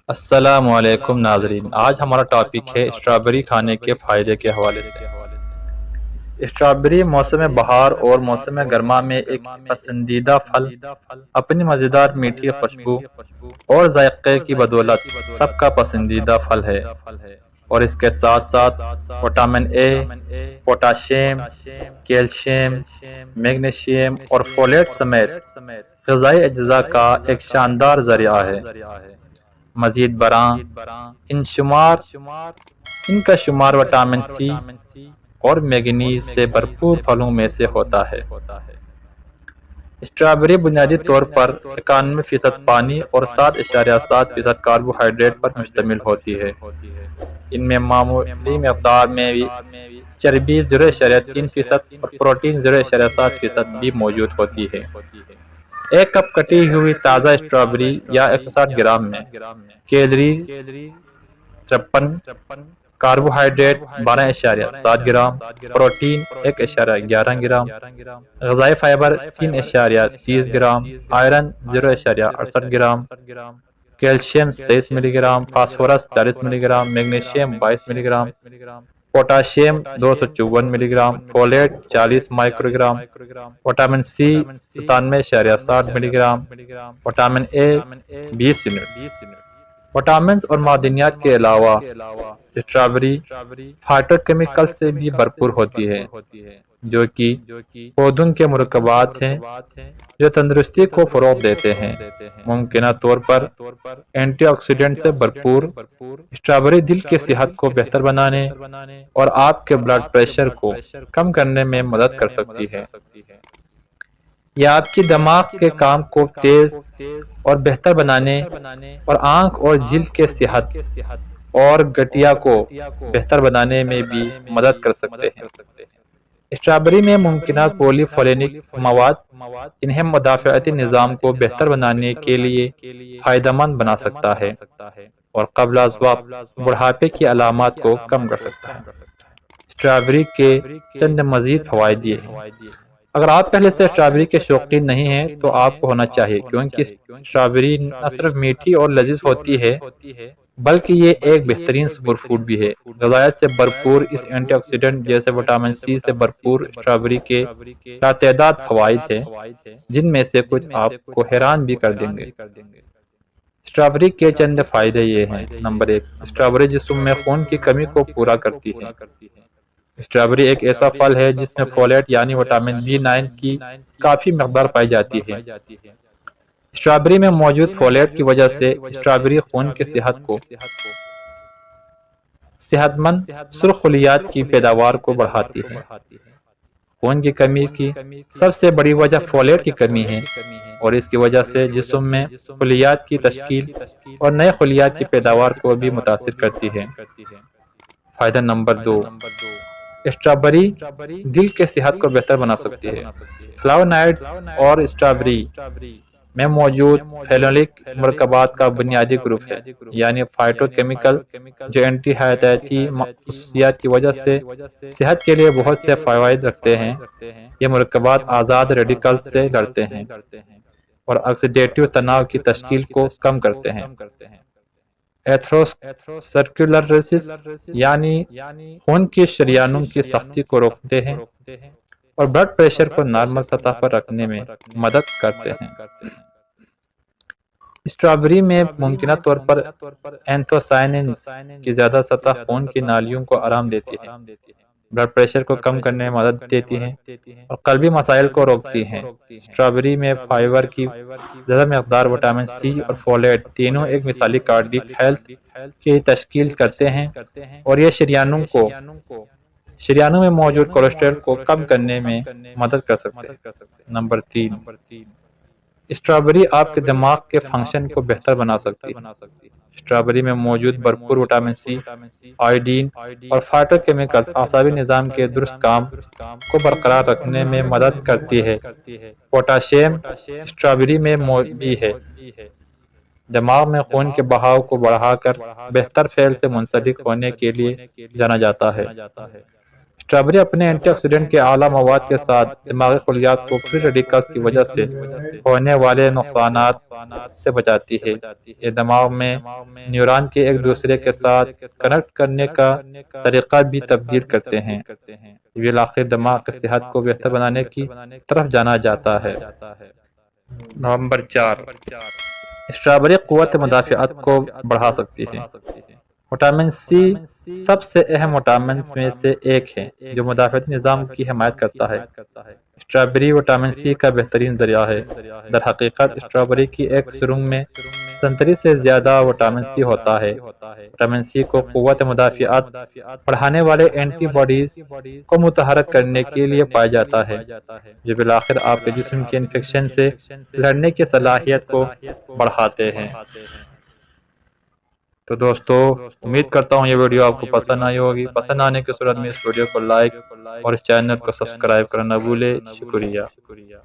السلام علیکم ناظرین، آج ہمارا ٹاپک ہے اسٹرابیری کھانے کے فائدے کے حوالے سے۔ اسٹرابیری موسم بہار اور موسم گرما میں ایک پسندیدہ پھل اپنی مزیدار میٹھی خوشبو اور ذائقے کی بدولت سب کا پسندیدہ پھل ہے، اور اس کے ساتھ ساتھ vitamin A, potassium, calcium, magnesium اور فولیٹ سمیت غذائی اجزاء کا ایک شاندار ذریعہ ہے۔ مزید برآں ان کا شمار وٹامن سی اور میگنیز سے بھرپور پھلوں میں سے ہوتا ہے۔ اسٹرابیری بنیادی طور پر 91% پانی اور 7.7% کاربوہائیڈریٹ پر مشتمل ہوتی ہے۔ ان میں معمولی مقدار میں چربی 0.3% اور پروٹین 0.7% بھی موجود ہوتی ہے۔ ایک کپ کٹی ہوئی تازہ اسٹرابیری یا 160 گرام میں calories 53، carbohydrate 12.7 gram, protein 1.11 gram, غذائی fibre 3.30 gram, iron 0.68 gram, calcium 23 ملی گرام، فاسفورس 40 ملی گرام، میگنیشیم 22 ملی gram, potassium 254 milligram, folate 40 microgram, vitamin C 97.60 milligram, vitamin A 20 unit. Vitamins اور معدنیات کے علاوہ اسٹرابیری فائٹو کیمیکل سے بھی بھرپور ہوتی ہے، جو کہ پودوں کے مرکبات ہیں جو تندرستی کو فروغ دیتے ہیں۔ ممکنہ طور پر اینٹی آکسیڈنٹ سے بھرپور اسٹرابیری دل کی صحت کو بہتر بنانے اور آپ کے بلڈ پریشر کو کم کرنے میں مدد کر سکتی ہے۔ یہ آپ کی دماغ کے کام کو تیز اور بہتر بنانے اور آنکھ اور جلد کے صحت اور گٹیا کو بہتر بنانے میں بھی مدد کر سکتے ہیں۔ اسٹرابیری میں ممکنہ پولی فولینک مواد انہیں مدافعتی نظام کو بہتر بنانے کے لیے فائدہ مند بنا سکتا ہے اور قبل از وقت بڑھاپے کی علامات کو کم کر سکتا ہے۔ اسٹرابیری کے چند مزید فوائد یہ ہیں۔ اگر آپ پہلے سے اسٹرابیری کے شوقین نہیں ہیں تو آپ کو ہونا چاہیے، کیونکہ اسٹرابیری نہ صرف میٹھی اور لذیذ ہوتی ہے بلکہ یہ ایک بہترین سپر فوڈ بھی ہے۔ غذائیت سے بھرپور اس اینٹی آکسیڈنٹ جیسے وٹامن سی سے بھرپور اسٹرابیری کے لاتعداد فوائد ہیں، جن میں سے کچھ آپ کو حیران بھی کر دیں گے۔ اسٹرابیری کے چند فائدے یہ ہیں۔ نمبر 1، اسٹرابیری جسم میں خون کی کمی کو پورا کرتی ہے۔ اسٹرابیری ایک ایسا پھل ہے جس میں فولیٹ یعنی وٹامن B9 کی کافی مقدار پائی جاتی ہے۔ اسٹرابیری میں موجود فولیٹ کی وجہ سے اسٹرابیری خون کی صحت کو صحت مند سرخ خلیات کی پیداوار کو بڑھاتی ہے۔ خون کی کمی کی سب سے بڑی وجہ فولیٹ کی کمی ہے، اور اس کی وجہ سے جسم میں خلیات کی تشکیل اور نئے خلیات کی پیداوار کو بھی متاثر کرتی ہے۔ فائدہ نمبر 2، اسٹرابیری دل کے صحت کو بہتر بنا سکتی ہے۔ فلاوونائڈز اور اسٹرابیری میں موجود فینولک مرکبات کا بنیادی گروپ ہے، یعنی فائٹو کیمیکل جو اینٹی حیاتیاتی خصوصیات کی وجہ سے صحت کے لیے بہت سے فوائد رکھتے ہیں۔ یہ مرکبات آزاد ریڈیکل سے لڑتے ہیں اور آکسیڈیٹیو تناؤ کی تشکیل کو کم کرتے ہیں۔ ایتھروسکلروسس یعنی خون کی شریانوں کی سختی کو روکتے ہیں اور بلڈ پریشر کو نارمل سطح پر رکھنے میں مدد کرتے ہیں۔ اسٹرابیری میں ممکنہ طور پر اینتھوسائننز کی زیادہ سطح خون کی نالیوں کو آرام دیتی ہے، بلڈ پریشر کو کم کرنے میں مدد دیتی ہے اور قلبی مسائل کو روکتی ہیں۔ اسٹرابیری میں فائبر کی زیادہ مقدار وٹامن سی اور فولیٹ تینوں ایک مثالی کارڈیک ہیلتھ کی تشکیل کرتے ہیں، اور یہ شریانوں میں موجود کولیسٹرول کو کم کرنے میں مدد کر سکتے ہیں۔ نمبر 3، اسٹرابیری آپ کے دماغ کے فنکشن کو بہتر بنا سکتی ہے۔ اسٹرابیری میں موجود بھرپور وٹامن سی، آئوڈین اور فائٹو کیمیکلز اعصابی نظام کے درست کام کو برقرار رکھنے میں مدد کرتی ہے۔ پوٹاشیم اسٹرابیری میں بھی ہے، دماغ میں خون کے بہاؤ کو بڑھا کر بہتر فعل سے منسلک ہونے کے لیے جانا جاتا ہے۔ اسٹرابیری اپنے اینٹی آکسیڈنٹ کے اعلیٰ مواد کے ساتھ دماغی خلیات کو فری ریڈیکلز کی وجہ سے ہونے والے نقصانات سے بچاتی ہے۔ یہ دماغ میں نیورون کے ایک دوسرے کے ساتھ کنیکٹ کرنے کا طریقہ بھی تبدیل کرتے ہیں۔ یہ بالآخر دماغ کی صحت کو بہتر بنانے کی طرف جانا جاتا ہے۔ نمبر 4، اسٹرابیری قوت مدافعت کو بڑھا سکتی ہے۔ وٹامن سی سب سے اہم وٹامنز میں سے ایک ہے جو مدافعتی نظام کی حمایت کرتا ہے۔ اسٹرابیری وٹامن سی کا بہترین ذریعہ ہے۔ در حقیقت اسٹرابیری کی ایک سرنگ میں سنتری سے زیادہ وٹامن سی ہوتا ہے۔ وٹامن سی کو قوت مدافعت بڑھانے والے اینٹی باڈیز کو متحرک کرنے کے لیے پایا جاتا ہے، جو بالآخر آپ کے جسم کے انفیکشن سے لڑنے کی صلاحیت کو بڑھاتے ہیں۔ تو دوستو، امید کرتا ہوں یہ ویڈیو آپ کو پسند آئی ہوگی۔ پسند آنے کی صورت میں اس ویڈیو کو لائک اور اس چینل کو سبسکرائب کرنا نہ بھولے۔ شکریہ۔